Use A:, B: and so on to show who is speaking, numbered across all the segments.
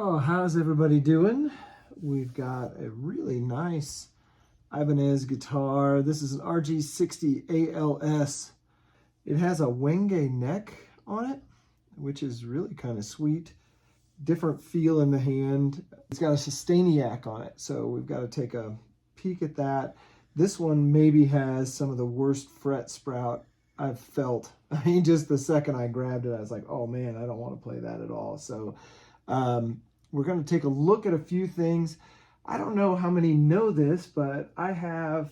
A: So how's everybody doing? We've got a really nice Ibanez guitar. This is an RG60ALS. It has a Wenge neck on it, which is really kind of sweet. Different feel in the hand. It's got a Sustainiac on it, so we've got to take a peek at that. This one maybe has some of the worst fret sprout I've felt. I mean, just the second I grabbed it, I was like, oh man, I don't want to play that at all. So we're going to take a look at a few things. I don't know how many know this, but I have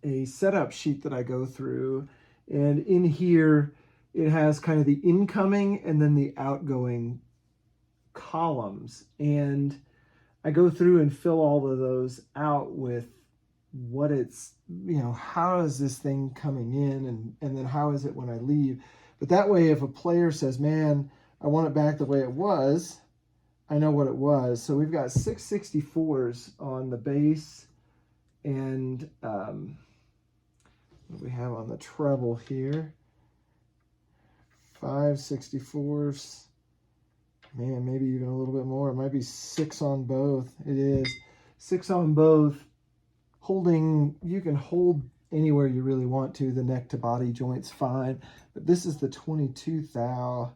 A: a setup sheet that I go through, and in here it has kind of the incoming and then the outgoing columns, and I go through and fill all of those out with what it's, you know, how is this thing coming in, and then how is it when I leave. But that way, if a player says, man, I want it back the way it was, I know what it was. So we've got 664s on the bass, and what do we have on the treble here? 564s. Man, maybe even a little bit more. It might be 6 on both. It is 6 on both. Holding, you can hold anywhere you really want to. The neck to body joint's fine. But this is the 22 thou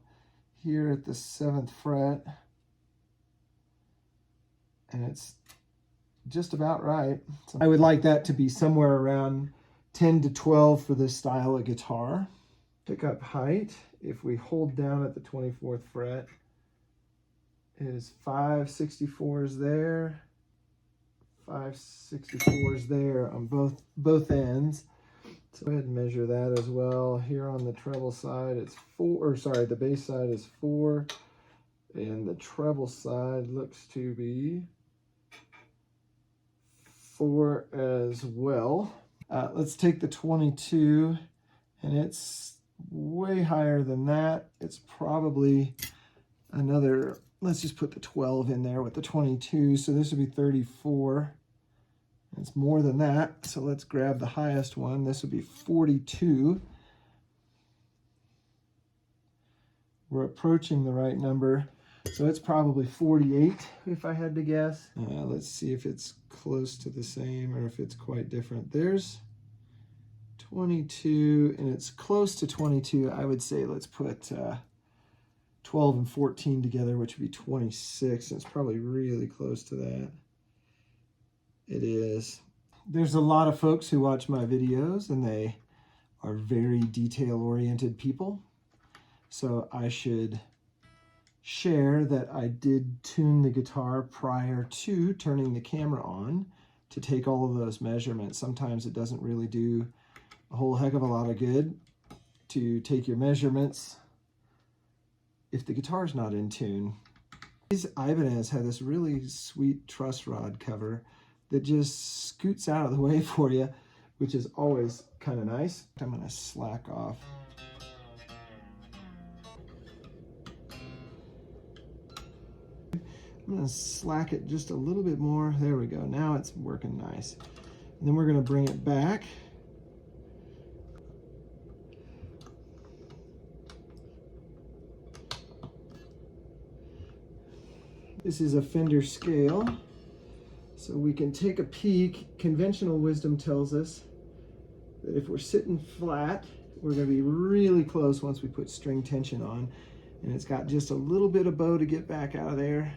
A: here at the 7th fret. And it's just about right. So I would like that to be somewhere around 10 to 12 for this style of guitar. Pickup height, if we hold down at the 24th fret, is 564s there, 564s there on both ends. So go ahead and measure that as well. Here on the treble side, it's 4, or sorry, the bass side is 4, and the treble side looks to be 4 as well. Let's take the 22, and it's way higher than that. It's probably another, let's just put the 12 in there with the 22, so this would be 34. It's more than that, so let's grab the highest one. This would be 42. We're approaching the right number, so it's probably 48 if I had to guess. Let's see if it's close to the same or if it's quite different. There's 22, and it's close to 22. I would say let's put 12 and 14 together, which would be 26. It's probably really close to that. It is. There's a lot of folks who watch my videos, and they are very detail-oriented people. So I should share that I did tune the guitar prior to turning the camera on to take all of those measurements. Sometimes it doesn't really do a whole heck of a lot of good to take your measurements if the guitar's not in tune. These Ibanez have this really sweet truss rod cover that just scoots out of the way for you, which is always kind of nice. I'm gonna slack off. I'm gonna slack it just a little bit more. There we go, now it's working nice. And then we're gonna bring it back. This is a Fender scale, so we can take a peek. Conventional wisdom tells us that if we're sitting flat, we're going to be really close once we put string tension on, and it's got just a little bit of bow to get back out of there.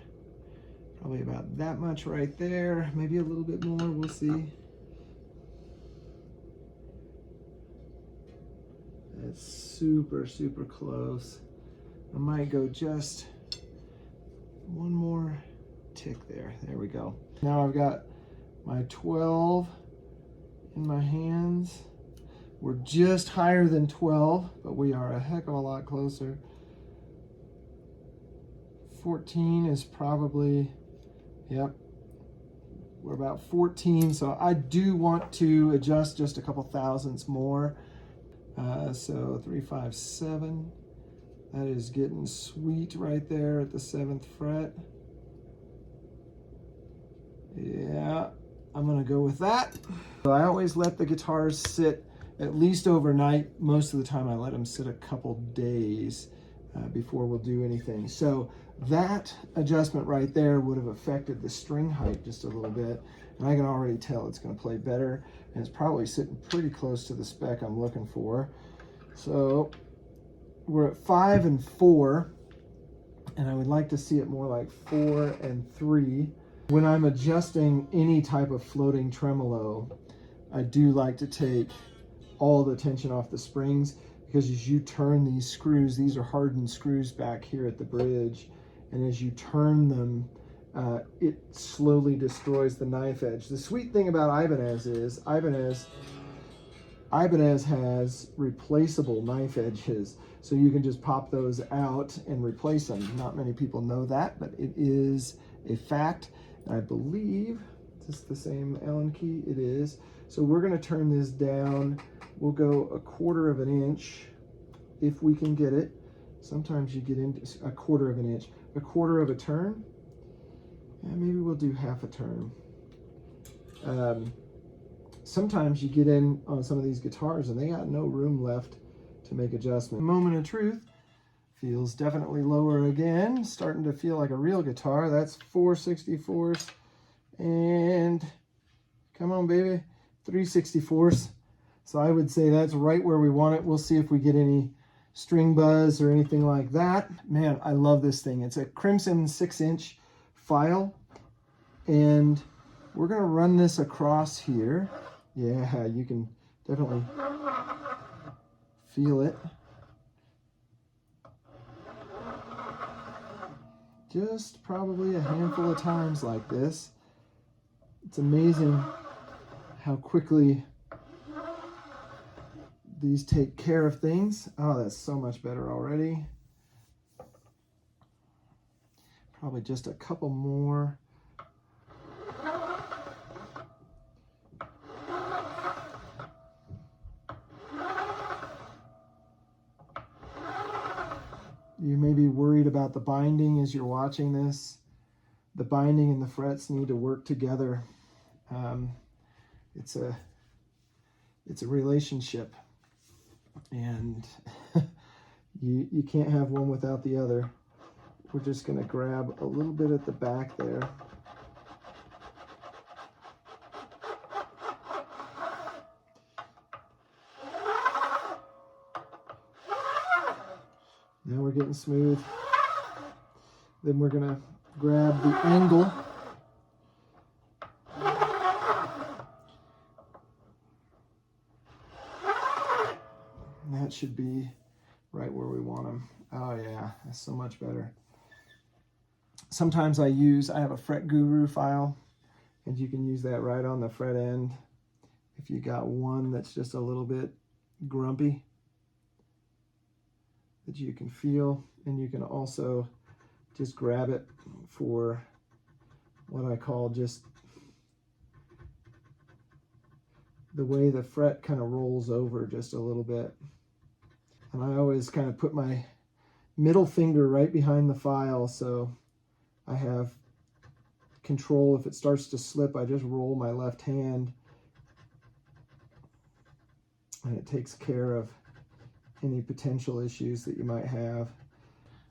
A: Probably about that much right there, maybe a little bit more, we'll see. That's super, super close. I might go just one more tick there. There we go. Now I've got my 12 in my hands. We're just higher than 12, but we are a heck of a lot closer. 14 is probably, yep, we're about 14. So I do want to adjust just a couple thousandths more. So 357. That is getting sweet right there at the 7th fret. Yeah, I'm gonna go with that. So I always let the guitars sit at least overnight. Most of the time I let them sit a couple days before we'll do anything. So That adjustment right there would have affected the string height just a little bit, and I can already tell it's going to play better, and it's probably sitting pretty close to the spec I'm looking for. So we're at 5 and 4, and I would like to see it more like 4 and 3. When I'm adjusting any type of floating tremolo, I do like to take all the tension off the springs, because as you turn these screws, these are hardened screws back here at the bridge, and as you turn them, it slowly destroys the knife edge. The sweet thing about Ibanez is Ibanez has replaceable knife edges, so you can just pop those out and replace them. Not many people know that, but it is a fact. I believe, is this the same Allen key? It is. So we're going to turn this down. We'll go 1/4 of an inch if we can get it. Sometimes you get into 1/4 of an inch, 1/4 of a turn. Yeah, maybe we'll do 1/2 a turn. Sometimes you get in on some of these guitars and they got no room left to make adjustment. Moment of truth. Feels definitely lower again. Starting to feel like a real guitar. That's 4/64, and come on, baby, 3/64. So I would say that's right where we want it. We'll see if we get any string buzz or anything like that. Man, I love this thing. It's a Crimson 6-inch file, and we're gonna run this across here. Yeah, you can definitely feel it. Just probably a handful of times like this. It's amazing how quickly these take care of things. Oh, that's so much better already. Probably just a couple more. You may be worried about the binding as you're watching this. The binding and the frets need to work together. It's a relationship, and you can't have one without the other. We're just going to grab a little bit at the back there. Now we're getting smooth. Then we're going to grab the angle. That should be right where we want them. Oh yeah, that's so much better. Sometimes I have a Fret Guru file, and you can use that right on the fret end if you got one that's just a little bit grumpy that you can feel, and you can also just grab it for what I call just the way the fret kind of rolls over just a little bit. And I always kind of put my middle finger right behind the file, so I have control. If it starts to slip, I just roll my left hand, and it takes care of any potential issues that you might have.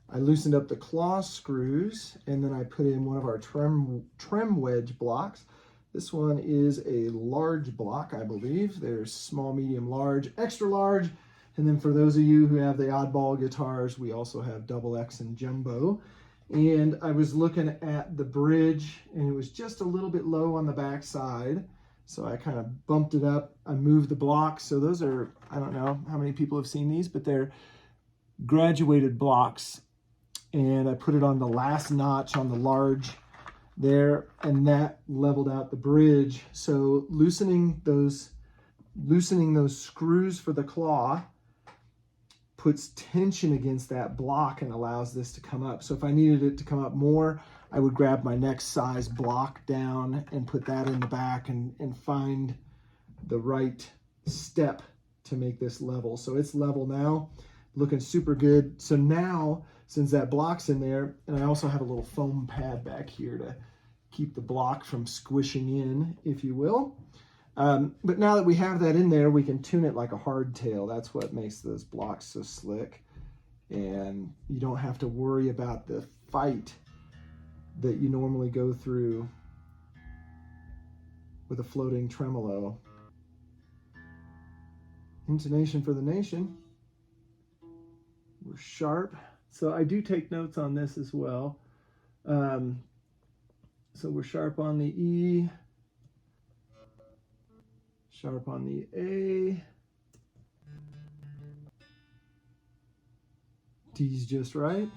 A: I loosened up the claw screws, and then I put in one of our trem wedge blocks. This one is a large block, I believe. There's small, medium, large, extra large. And then for those of you who have the oddball guitars, we also have double X and jumbo. And I was looking at the bridge, and it was just a little bit low on the back side. So I kind of bumped it up. I moved the blocks. So those are, I don't know how many people have seen these, but they're graduated blocks. And I put it on the last notch on the large there, and that leveled out the bridge. So loosening those screws for the claw puts tension against that block and allows this to come up. So if I needed it to come up more, I would grab my next size block down and put that in the back and find the right step to make this level. So it's level now, looking super good. So now, since that block's in there, and I also have a little foam pad back here to keep the block from squishing in, if you will. But now that we have that in there, we can tune it like a hardtail. That's what makes those blocks so slick. And you don't have to worry about the fight that you normally go through with a floating tremolo. Intonation for the nation. We're sharp. So I do take notes on this as well. So we're sharp on the E, sharp on the A. D's just right.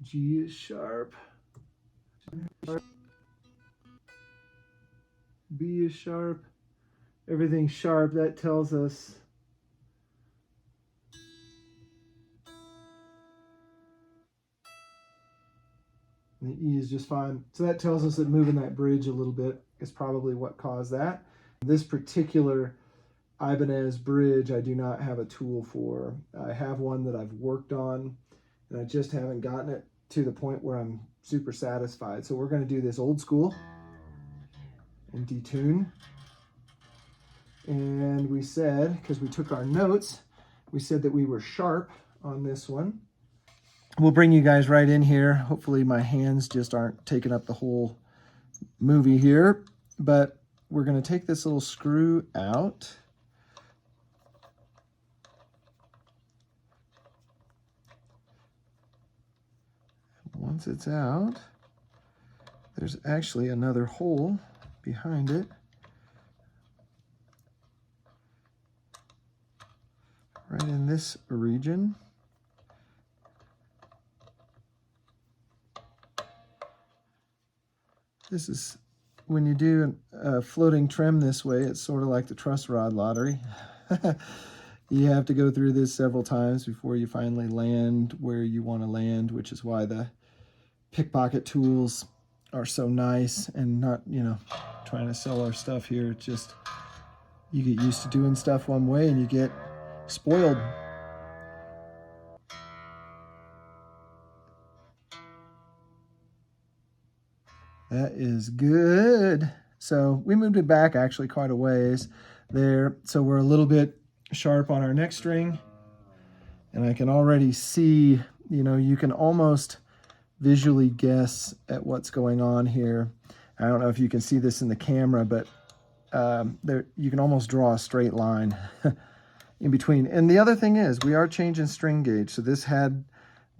A: G is sharp. B is sharp. Everything's sharp. That tells us and the E is just fine. So that tells us that moving that bridge a little bit is probably what caused that. This particular Ibanez bridge I do not have a tool for. I have one that I've worked on and I just haven't gotten it to the point where I'm super satisfied. So we're going to do this old school and detune. And we said, because we took our notes, we said that we were sharp on this one. We'll bring you guys right in here. Hopefully my hands just aren't taking up the whole movie here, but we're going to take this little screw out. Once it's out, there's actually another hole behind it. Right in this region. This is, when you do a floating trim this way, it's sort of like the truss rod lottery. You have to go through this several times before you finally land where you want to land, which is why the pickpocket tools are so nice, and not, you know, trying to sell our stuff here. It's just, you get used to doing stuff one way and you get spoiled. That is good. So we moved it back actually quite a ways there. So we're a little bit sharp on our neck string. And I can already see, you know, you can almost visually guess at what's going on here. I don't know if you can see this in the camera, but there you can almost draw a straight line in between. And the other thing is, we are changing string gauge. So this had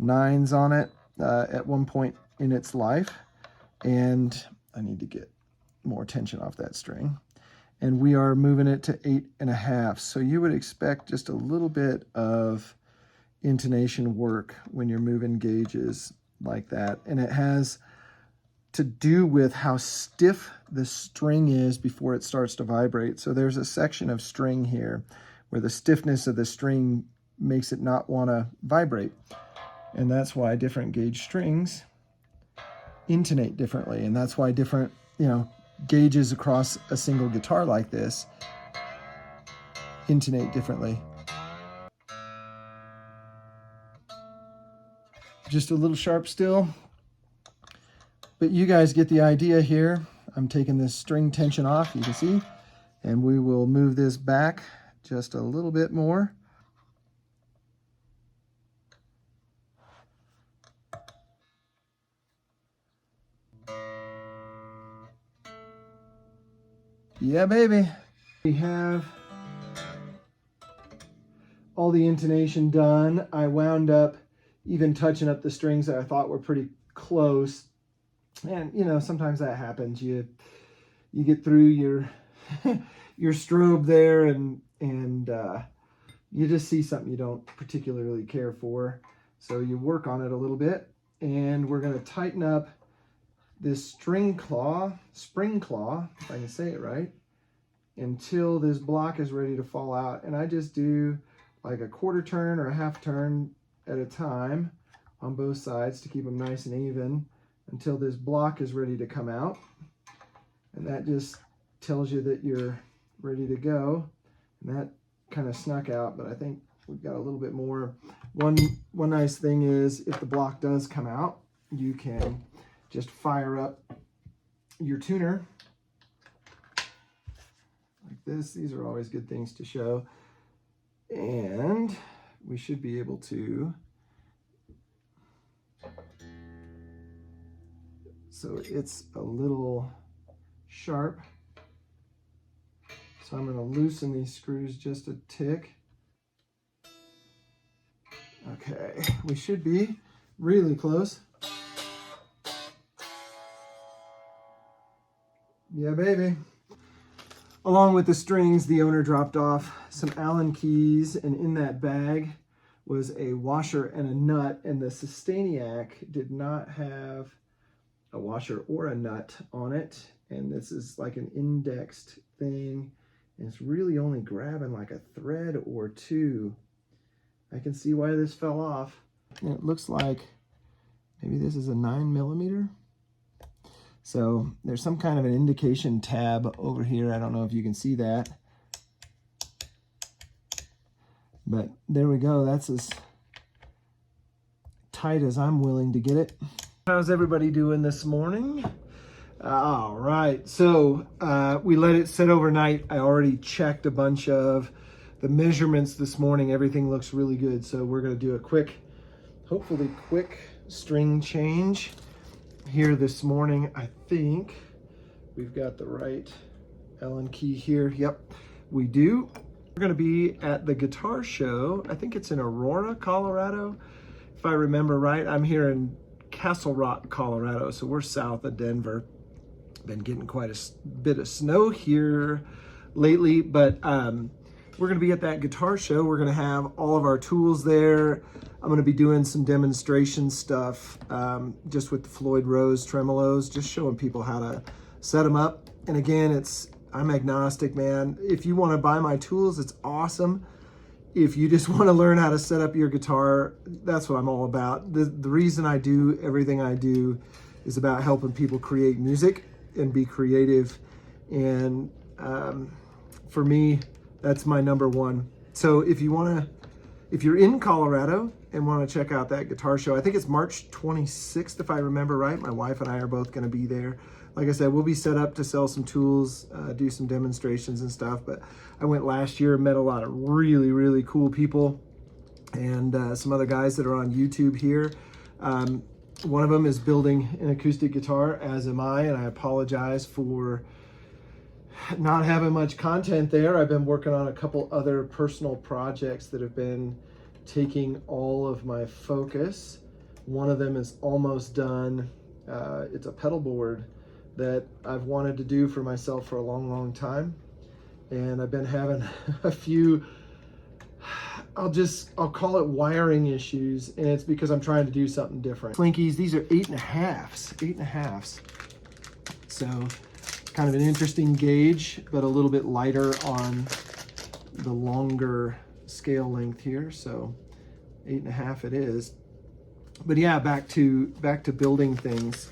A: 9s on it at one point in its life. And I need to get more tension off that string. And we are moving it to 8.5. So you would expect just a little bit of intonation work when you're moving gauges like that. And it has to do with how stiff the string is before it starts to vibrate. So there's a section of string here where the stiffness of the string makes it not want to vibrate. And that's why different gauge strings intonate differently, and that's why different, you know, gauges across a single guitar like this intonate differently. Just a little sharp still, but you guys get the idea here. I'm taking this string tension off, you can see, and we will move this back just a little bit more. Yeah, baby. We have all the intonation done. I wound up even touching up the strings that I thought were pretty close. And, you know, sometimes that happens. You get through your your strobe there and you just see something you don't particularly care for. So you work on it a little bit, and we're going to tighten up this spring claw, if I can say it right, until this block is ready to fall out. And I just do like a quarter turn or a half turn at a time on both sides to keep them nice and even until this block is ready to come out. And that just tells you that you're ready to go. And that kind of snuck out, but I think we've got a little bit more. One nice thing is, if the block does come out, you can just fire up your tuner like this. These are always good things to show. And we should be able to so it's a little sharp. So I'm going to loosen these screws just a tick. Okay, we should be really close. Yeah, baby. Along with the strings, the owner dropped off some Allen keys, and in that bag was a washer and a nut, and the Sustainiac did not have a washer or a nut on it, and this is like an indexed thing, and it's really only grabbing like a thread or two. I can see why this fell off. And it looks like maybe this is a 9mm. So there's some kind of an indication tab over here. I don't know if you can see that. But there we go. That's as tight as I'm willing to get it. How's everybody doing this morning? All right, so we let it sit overnight. I already checked a bunch of the measurements this morning. Everything looks really good. So we're gonna do a quick, hopefully quick string change here this morning. I think we've got the right Allen key here. Yep, we do. We're gonna be at the guitar show. I think it's in Aurora, Colorado. If I remember right, I'm here in Castle Rock, Colorado. So we're south of Denver. Been getting quite a bit of snow here lately, but we're going to be at that guitar show. We're going to have all of our tools there. I'm going to be doing some demonstration stuff just with the Floyd Rose tremolos, just showing people how to set them up. And again, I'm agnostic, man. If you want to buy my tools, it's awesome. If you just want to learn how to set up your guitar, that's what I'm all about. The reason I do everything I do is about helping people create music and be creative. And for me, that's my number one. So if you're in Colorado and want to check out that guitar show, I think it's March 26th, if I remember right. My wife and I are both going to be there. Like I said, we'll be set up to sell some tools, do some demonstrations and stuff. But I went last year, met a lot of really, really cool people, and some other guys that are on YouTube here. One of them is building an acoustic guitar, as am I, and I apologize for not having much content there. I've been working on a couple other personal projects that have been taking all of my focus. One of them is almost done. It's a pedal board that I've wanted to do for myself for a long, long time. And I've been having a few, I'll call it wiring issues, and it's because I'm trying to do something different. Slinkies, these are 8.5s. So kind of an interesting gauge, but a little bit lighter on the longer scale length here. So 8.5 it is. But yeah, back to building things.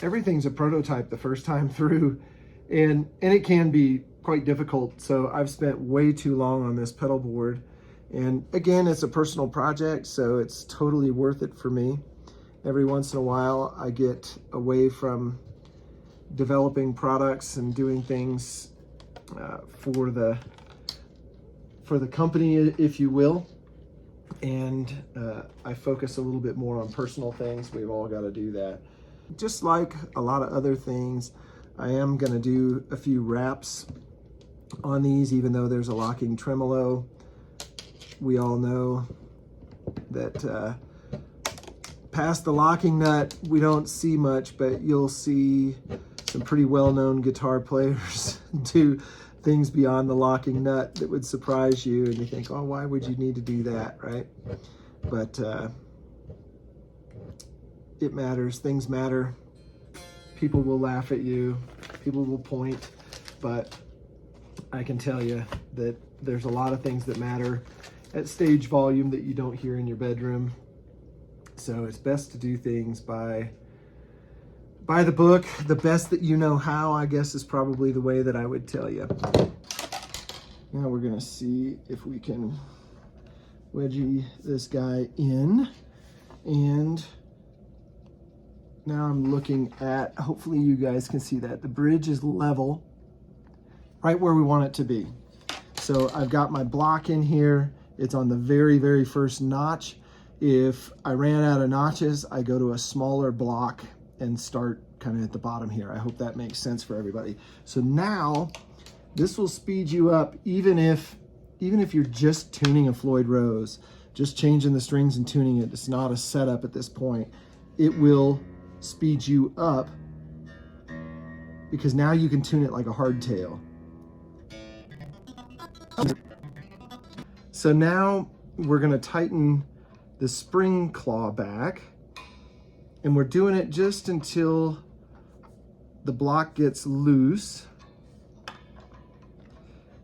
A: Everything's a prototype the first time through, and it can be quite difficult. So I've spent way too long on this pedal board, and again, it's a personal project, so it's totally worth it for me. Every once in a while I get away from developing products and doing things for the company, if you will, and I focus a little bit more on personal things. We've all got to do that. Just like a lot of other things, I am going to do a few wraps on these, even though there's a locking tremolo. We all know that past the locking nut, we don't see much, but you'll see some pretty well-known guitar players do things beyond the locking nut that would surprise you, and you think, oh, why would you need to do that, right? But it matters. Things matter. People will laugh at you. People will point, but I can tell you that there's a lot of things that matter at stage volume that you don't hear in your bedroom. So it's best to do things by the book. The best that you know how, I guess, is probably the way that I would tell you. Now we're gonna see if we can wedgie this guy in, and now I'm looking at, hopefully you guys can see that the bridge is level, right where we want it to be. So I've got my block in here. It's on the very, very first notch. If I ran out of notches, I go to a smaller block and start kind of at the bottom here. I hope that makes sense for everybody. So now this will speed you up even if you're just tuning a Floyd Rose, just changing the strings and tuning it. It's not a setup at this point. It will speed you up because now you can tune it like a hardtail. So now we're going to tighten the spring claw back, and we're doing it just until the block gets loose.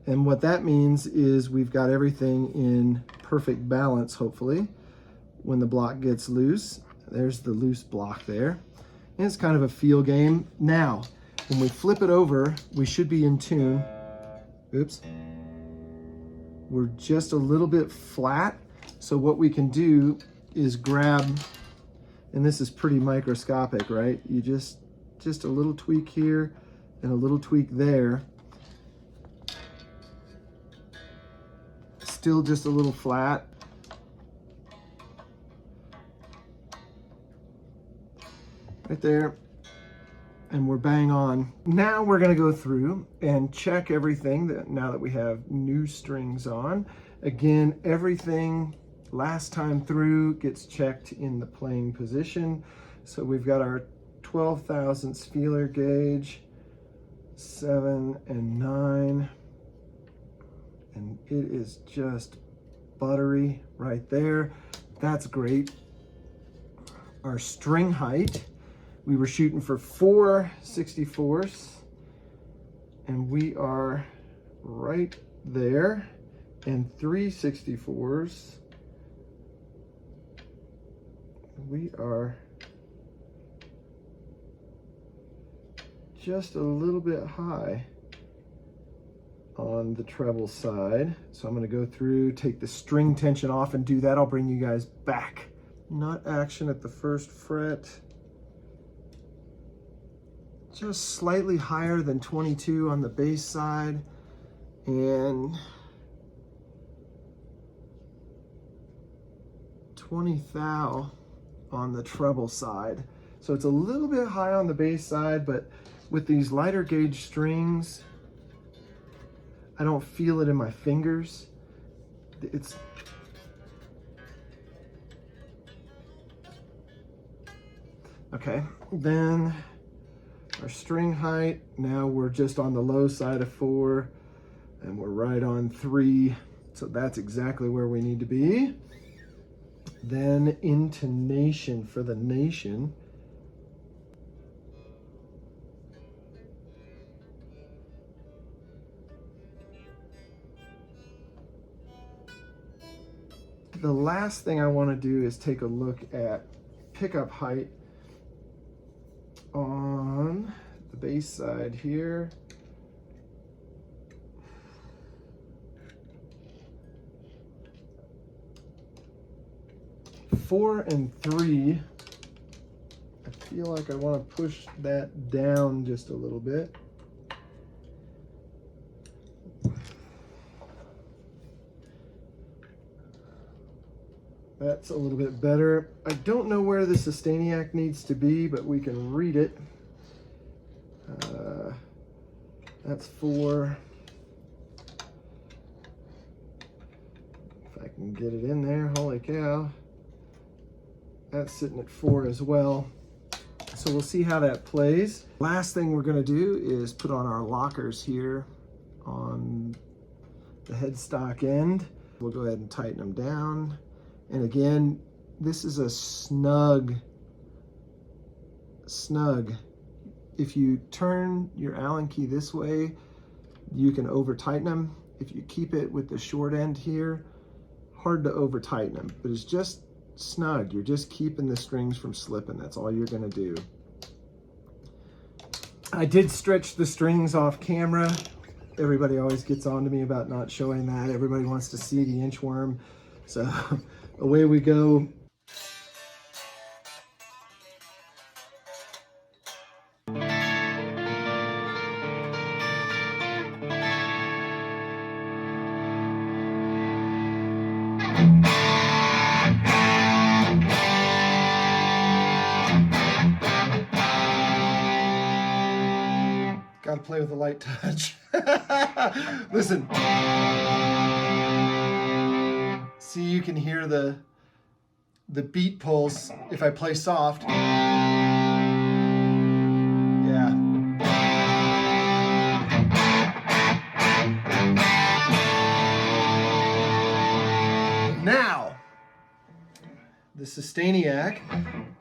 A: And what that means is we've got everything in perfect balance, hopefully, when the block gets loose. There's the loose block there. And it's kind of a feel game. Now, when we flip it over, we should be in tune. Oops. We're just a little bit flat. So what we can do is grab, and this is pretty microscopic, right? You just a little tweak here and a little tweak there. Still just a little flat. Right there. And we're bang on. Now we're gonna go through and check everything now that we have new strings on. Again, everything last time through gets checked in the playing position. So we've got our 12 thousandths feeler gauge, 7 and 9. And it is just buttery right there. That's great. Our string height, we were shooting for 4 64ths, and we are right there. And 3 64ths, we are just a little bit high on the treble side. So I'm going to go through, take the string tension off and do that. I'll bring you guys back. Not action at the first fret. Just slightly higher than 22 on the bass side, and 20 thou on the treble side. So it's a little bit high on the bass side, but with these lighter gauge strings, I don't feel it in my fingers. It's okay. Then our string height, now we're just on the low side of 4 and we're right on 3. So that's exactly where we need to be. Then intonation for the nation. The last thing I want to do is take a look at pickup height on the bass side here. Four and 3. I feel like I want to push that down just a little bit. That's a little bit better. I don't know where the Sustainiac needs to be, but we can read it. That's 4. If I can get it in there, holy cow. That's sitting at 4 as well. So we'll see how that plays. Last thing we're gonna do is put on our lockers here on the headstock end. We'll go ahead and tighten them down. And again, this is a snug. If you turn your Allen key this way, you can over tighten them. If you keep it with the short end here, hard to over tighten them, but it's just snug. You're just keeping the strings from slipping. That's all you're gonna do. I did stretch the strings off camera. Everybody always gets on to me about not showing that. Everybody wants to see the inchworm. So away we go. Got to play with a light touch. Listen. See, you can hear the beat pulse if I play soft. Yeah. Now, the Sustainiac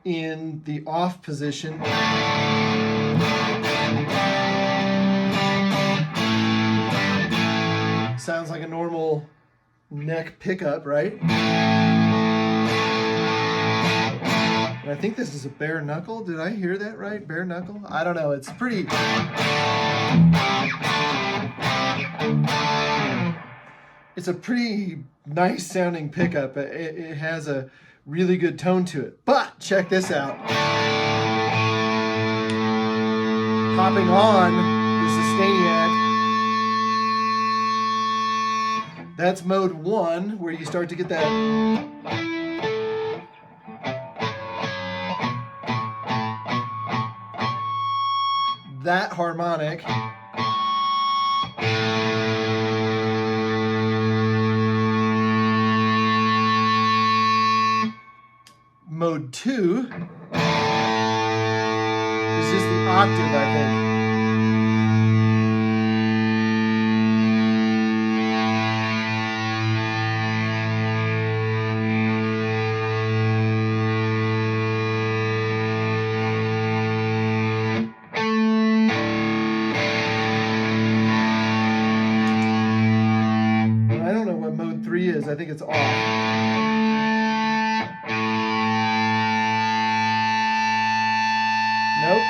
A: in the off position. Sounds like a normal neck pickup, right? And I think this is a bare knuckle. Did I hear that right? Bare knuckle? I don't know. It's pretty... It's a pretty nice sounding pickup. It has a really good tone to it. But check this out. Hopping on the Sustainiac. That's mode 1, where you start to get that harmonic. Mode 2 is just the octave, I think. I don't know what mode 3 is. I think it's off. Nope.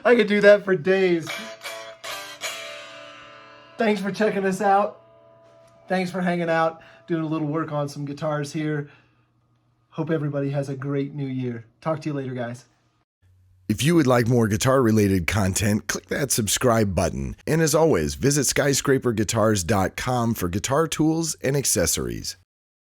A: I could do that for days. Thanks for checking us out. Thanks for hanging out, doing a little work on some guitars here. Hope everybody has a great new year. Talk to you later, guys.
B: If you would like more guitar-related content, click that subscribe button. And as always, visit skyscraperguitars.com for guitar tools and accessories.